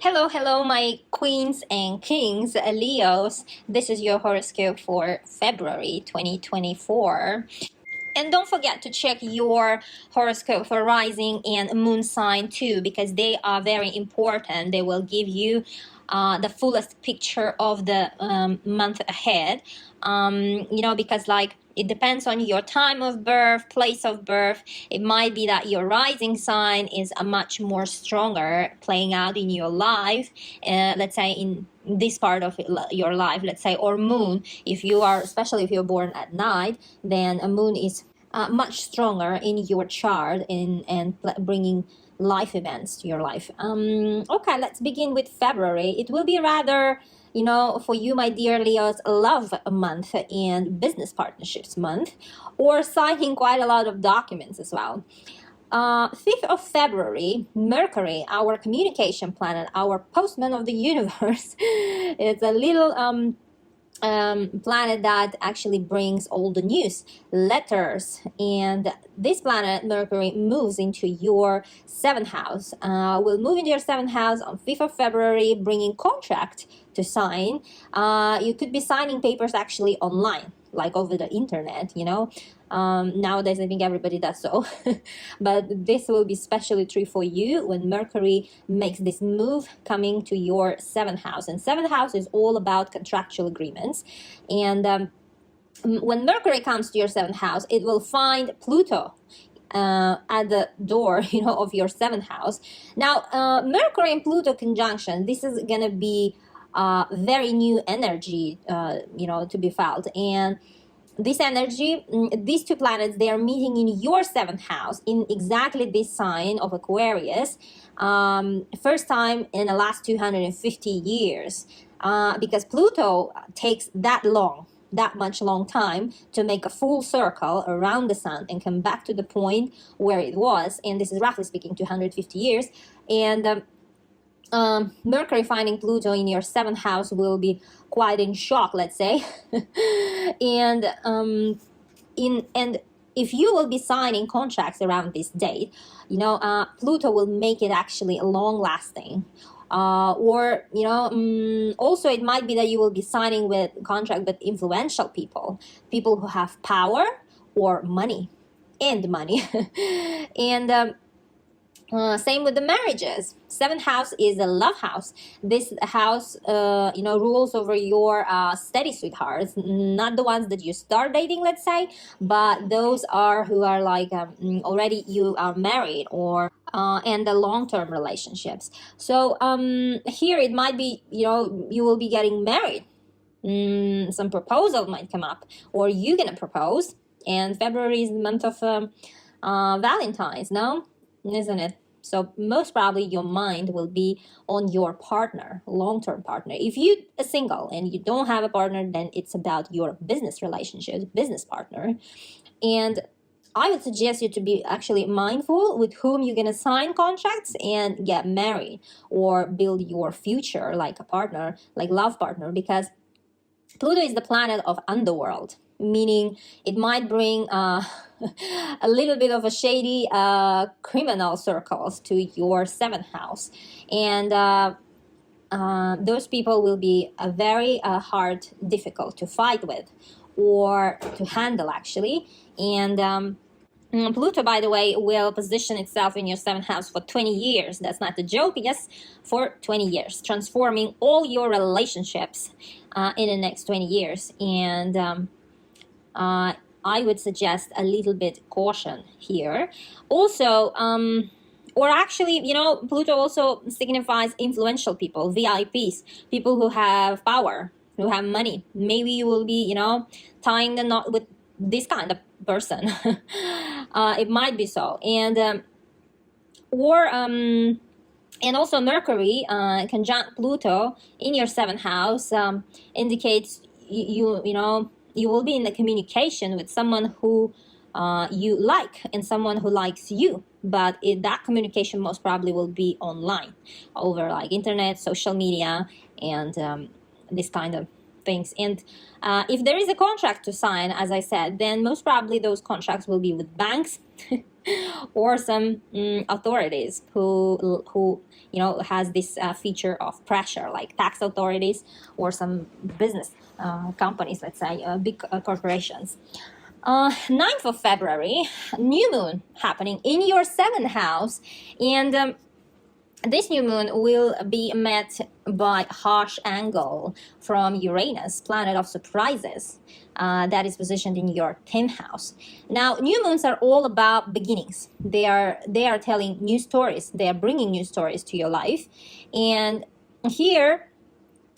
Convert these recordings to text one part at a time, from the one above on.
Hello, hello, my queens and kings, Leos. This is your horoscope for February 2024. And don't forget to check your horoscope for rising and moon sign too, because they are very important. They will give you the fullest picture of the month ahead. Because it depends on your time of birth, place of birth. It might be that your rising sign is a much more stronger playing out in your life. Let's say in this part of your life, let's say, or moon. If you are, especially if you're born at night, then a moon is much stronger in your chart and bringing life events to your life. Okay, let's begin with February. It will be rather, for you, my dear Leos, love month and business partnerships month, or signing quite a lot of documents as well. 5th of February, Mercury, our communication planet, our postman of the universe, it's a little planet that actually brings all the news, letters, and this planet Mercury moves into your 7th house. Will move into your 7th house on 5th of February, bringing contract to sign. You could be signing papers actually online, like over the internet, nowadays I think everybody does so. But this will be especially true for you when Mercury makes this move coming to your 7th house. And 7th house is all about contractual agreements. And when Mercury comes to your 7th house, it will find Pluto at the door, of your 7th house. Now, Mercury and Pluto conjunction, this is gonna be very new energy, to be felt. And this energy, these two planets, they are meeting in your 7th house in exactly this sign of Aquarius. First time in the last 250 years, because Pluto takes that much long time to make a full circle around the sun and come back to the point where it was. And this is roughly speaking 250 years. And Mercury finding Pluto in your 7th house will be quite in shock, let's say. and if you will be signing contracts around this date, Pluto will make it actually long lasting. Also it might be that you will be signing with contract with influential people who have power or money. And same with the marriages. 7th house is a love house. This house, rules over your steady sweethearts, not the ones that you start dating, let's say, but those are who are like already you are married or and the long-term relationships. So here it might be, you will be getting married. Some proposal might come up, or you're gonna propose. And February is the month of Valentine's, no? Isn't it? So most probably your mind will be on your partner, long-term partner. If you are single and you don't have a partner, then it's about your business relationship, business partner. And I would suggest you to be actually mindful with whom you're going to sign contracts and get married or build your future like a partner, like love partner, because Pluto is the planet of underworld, meaning it might bring a little bit of a shady criminal circles to your 7th house. And those people will be very hard, difficult to fight with or to handle, actually. And Pluto, by the way, will position itself in your 7th house for 20 years. That's not a joke. Yes, for 20 years, transforming all your relationships in the next 20 years. And I would suggest a little bit caution here. Also, or actually, Pluto also signifies influential people, VIPs, people who have power, who have money. Maybe you will be, tying the knot with this kind of person. It might be so. And also Mercury conjunct Pluto in your 7th house indicates you will be in the communication with someone who you like and someone who likes you. But that communication most probably will be online over like internet, social media, and this kind of things. And if there is a contract to sign, as I said, then most probably those contracts will be with banks or some authorities who has this feature of pressure, like tax authorities or some business companies, let's say big corporations. 9th of February, new moon happening in your 7th house, and this new moon will be met by harsh angle from Uranus, planet of surprises, that is positioned in your 10th house. Now, new moons are all about beginnings. They are telling new stories. They are bringing new stories to your life, and here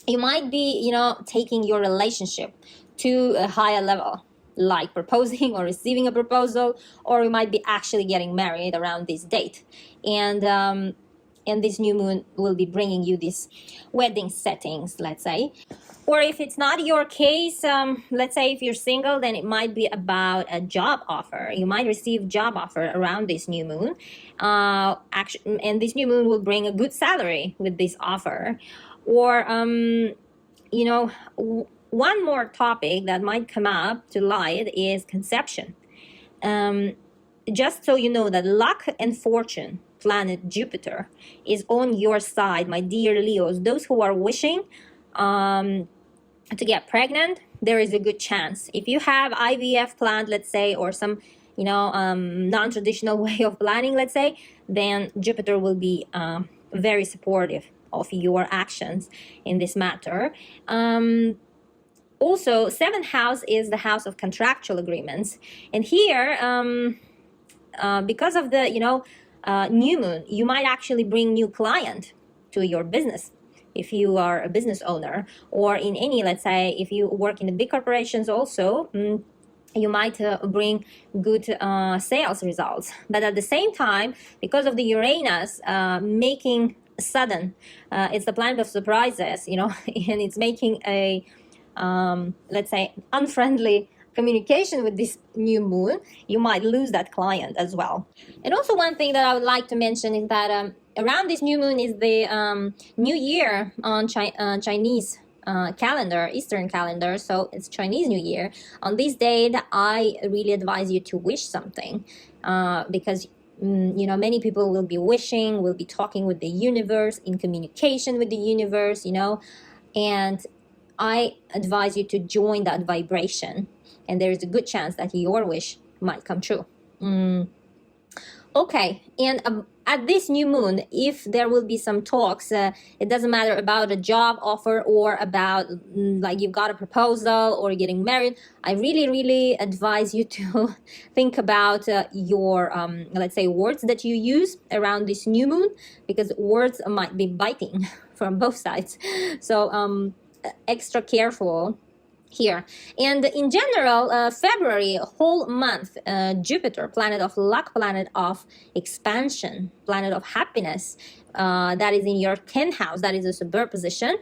you might be, taking your relationship to a higher level, like proposing or receiving a proposal, or you might be actually getting married around this date, and this new moon will be bringing you these wedding settings, let's say. Or if it's not your case, let's say if you're single, then it might be about a job offer. You might receive job offer around this new moon, and this new moon will bring a good salary with this offer. Or one more topic that might come up to light is conception. Just so you know that luck and fortune, planet Jupiter, is on your side, my dear Leos. Those who are wishing to get pregnant, there is a good chance. If you have IVF planned, let's say, or some non-traditional way of planning, let's say, then Jupiter will be very supportive of your actions in this matter. Also, 7th house is the house of contractual agreements, and here because of the new moon, you might actually bring new client to your business if you are a business owner, or in any, let's say, if you work in the big corporations also, you might bring good sales results. But at the same time, because of the Uranus making sudden, it's the planet of surprises, and it's making a let's say unfriendly communication with this new moon, you might lose that client as well. And also one thing that I would like to mention is that around this new moon is the new year on Chinese calendar, Eastern calendar, so it's Chinese New Year. On this day, I really advise you to wish something because many people will be wishing, will be talking with the universe, in communication with the universe, and I advise you to join that vibration, and there is a good chance that your wish might come true. Okay, and at this new moon, if there will be some talks, it doesn't matter about a job offer or about like you've got a proposal or getting married, I really, really advise you to think about your, let's say, words that you use around this new moon, because words might be biting from both sides. So extra careful here. And in general, February, whole month, Jupiter, planet of luck, planet of expansion, planet of happiness, that is in your 10th house, that is a suburb position,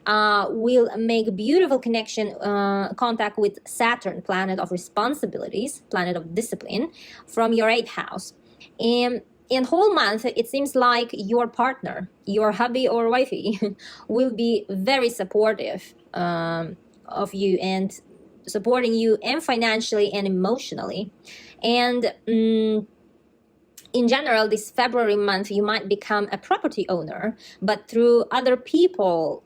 will make beautiful connection, contact with Saturn, planet of responsibilities, planet of discipline, from your 8th house. And in whole month, it seems like your partner, your hubby or wifey, will be very supportive of you and supporting you, and financially and emotionally. And in general, this February month, you might become a property owner, but through other people,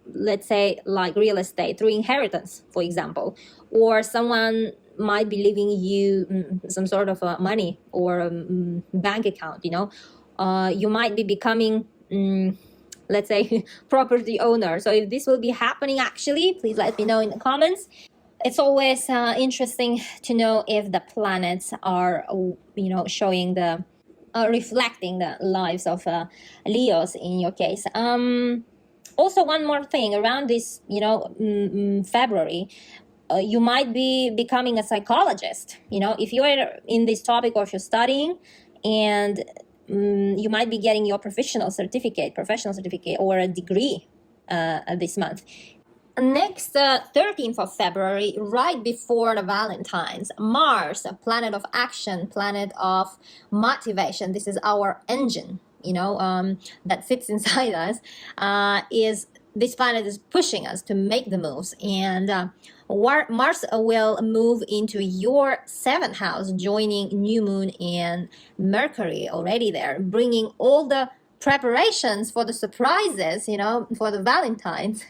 let's say like real estate, through inheritance, for example, or someone might be leaving you some sort of money or a bank account, you might be becoming let's say property owner. So if this will be happening actually, please let me know in the comments. It's always interesting to know if the planets are showing the reflecting the lives of Leos in your case. Also, one more thing around this February, you might be becoming a psychologist. If you are in this topic or if you're studying, and you might be getting your professional certificate or a degree this month. Next 13th of February, right before the Valentine's, Mars, a planet of action, planet of motivation, this is our engine, that sits inside us, is this planet is pushing us to make the moves, and Mars will move into your seventh house, joining new moon and Mercury already there, bringing all the preparations for the surprises, for the Valentine's.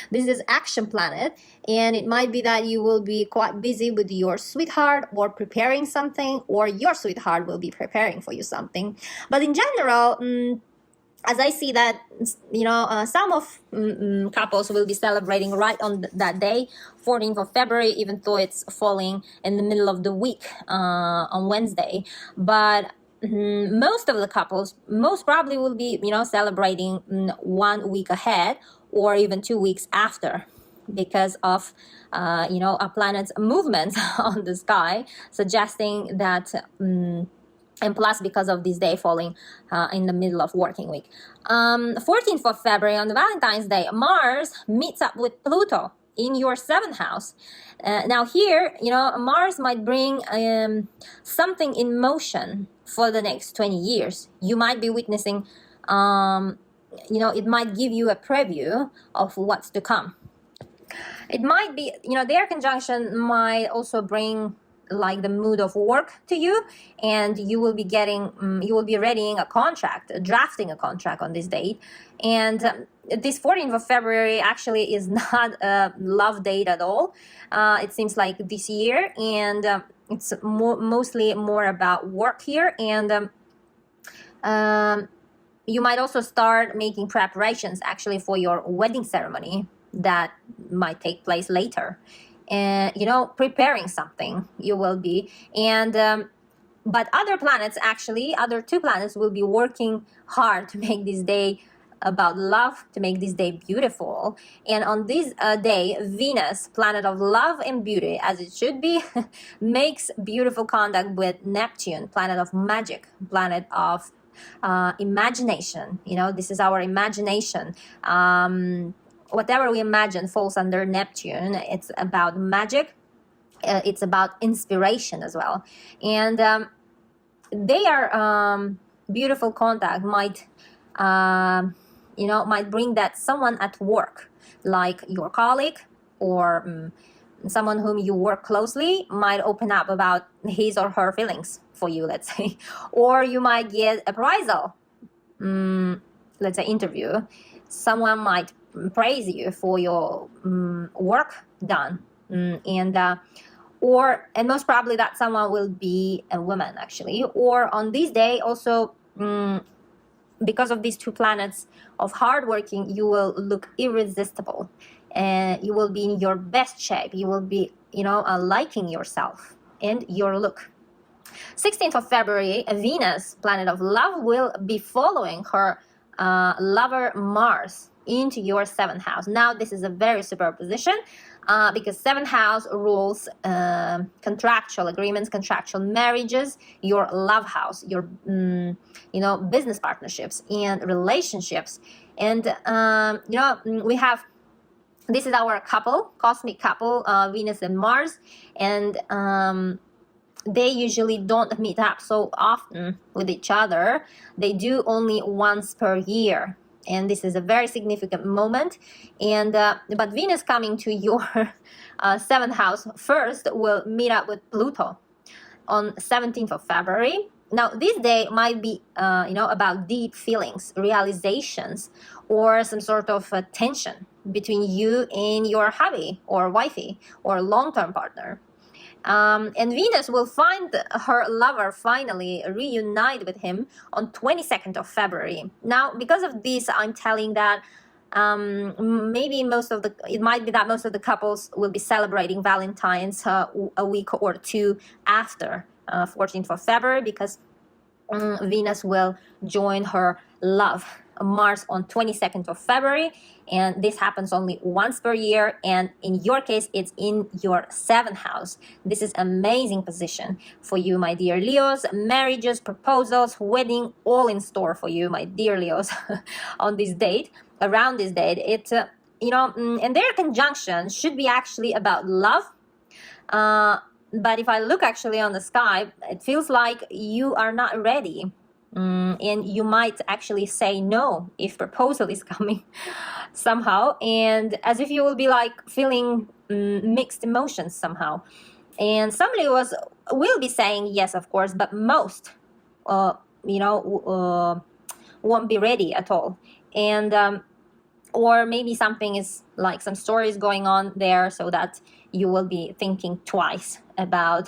This is action planet, and it might be that you will be quite busy with your sweetheart or preparing something, or your sweetheart will be preparing for you something. But in general, as I see that, some of couples will be celebrating right on that day, 14th of February, even though it's falling in the middle of the week on Wednesday. But most of the couples most probably will be, celebrating 1 week ahead or even 2 weeks after, because of a planet's movements on the sky, suggesting that. And plus, because of this day falling in the middle of working week. 14th of February, on the Valentine's Day, Mars meets up with Pluto in your seventh house. Now here, Mars might bring something in motion for the next 20 years. You might be witnessing, it might give you a preview of what's to come. It might be, their conjunction might also bring like the mood of work to you, and you will be readying a contract, drafting a contract on this date. And this 14th of February actually is not a love date at all. It seems like this year, and it's mostly more about work here. And you might also start making preparations actually for your wedding ceremony that might take place later. And preparing something you will be. And but other two planets will be working hard to make this day about love, to make this day beautiful. And on this day, Venus, planet of love and beauty, as it should be, makes beautiful contact with Neptune, planet of magic, planet of imagination. This is our imagination. Whatever we imagine falls under Neptune. It's about magic. It's about inspiration as well. And they are beautiful contact might bring that someone at work, like your colleague or someone whom you work closely, might open up about his or her feelings for you, let's say. Or you might get appraisal, let's say interview. Someone might praise you for your work done, and most probably that someone will be a woman actually. Or on this day also, because of these two planets of hard working, you will look irresistible, and you will be in your best shape. You will be liking yourself and your look. 16th of February, Venus, planet of love, will be following her lover Mars into your seventh house. Now this is a very superb position because seventh house rules contractual agreements, contractual marriages, your love house, your business partnerships and relationships. And we have, this is our couple, cosmic couple, Venus and Mars, and they usually don't meet up so often with each other. They do only once per year. And this is a very significant moment. And but Venus coming to your seventh house first will meet up with Pluto on 17th of February. Now, this day might be, about deep feelings, realizations, or some sort of tension between you and your hubby or wifey or long-term partner. And Venus will find her lover finally reunite with him on 22nd of February. Now, because of this, I'm telling that maybe it might be that most of the couples will be celebrating Valentine's a week or two after 14th of February, because Venus will join her love Mars on 22nd of February, and this happens only once per year, and in your case it's in your seventh house. This is amazing position for you, my dear Leos. Marriages, proposals, wedding, all in store for you, my dear Leos. On this date, around this date, it's and their conjunction should be actually about love, but if I look actually on the sky, it feels like you are not ready And you might actually say no if proposal is coming somehow, and as if you will be like feeling mixed emotions somehow. And somebody will be saying yes, of course, but most uh, you know won't be ready at all. And or maybe something is like some stories going on there, so that you will be thinking twice about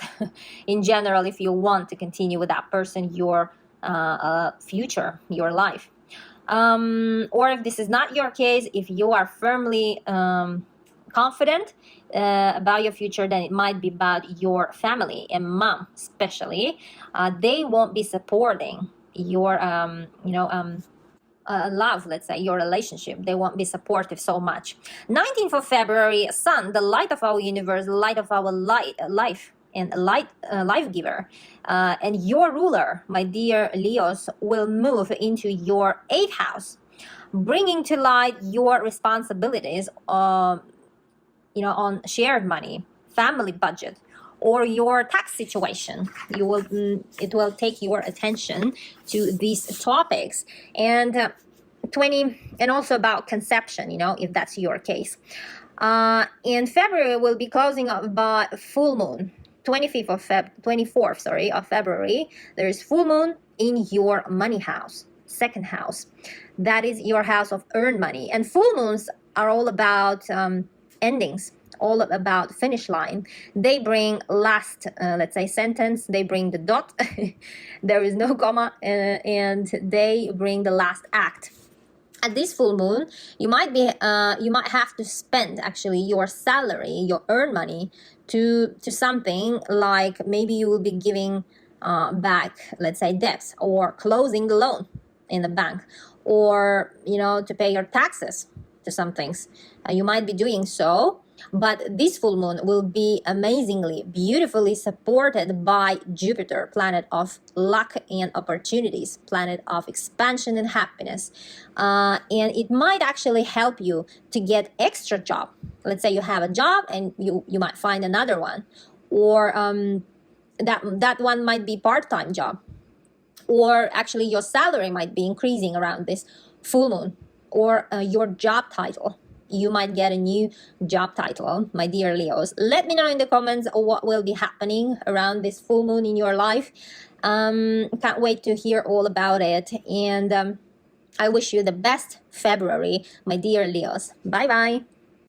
in general if you want to continue with that person your future, your life. Or if this is not your case, if you are firmly confident about your future, then it might be about your family and mom especially. They won't be supporting your love, let's say, your relationship. They won't be supportive so much. 19th of February, sun, the light of our universe, light of our life, and life giver, and your ruler, my dear Leos, will move into your 8th house, bringing to light your responsibilities on shared money, family budget, or your tax situation. It will take your attention to these topics. And 20, and also about conception, if that's your case. In February, we'll be closing up by full moon. 24th of February, there is full moon in your money house, 2nd house. That is your house of earned money. And full moons are all about endings, all about finish line. They bring last, let's say, sentence. They bring the dot. There is no comma, and they bring the last act. At this full moon, you might have to spend actually your salary, your earned money, to something like maybe you will be giving back, let's say, debts, or closing the loan in the bank, or to pay your taxes to some things. You might be doing so. But this full moon will be amazingly, beautifully supported by Jupiter, planet of luck and opportunities, planet of expansion and happiness. And it might actually help you to get extra job. Let's say you have a job and you might find another one. Or that one might be part-time job. Or actually your salary might be increasing around this full moon. Or your job title. You might get a new job title, my dear Leos. Let me know in the comments what will be happening around this full moon in your life. Can't wait to hear all about it. And I wish you the best February, my dear Leos. Bye-bye.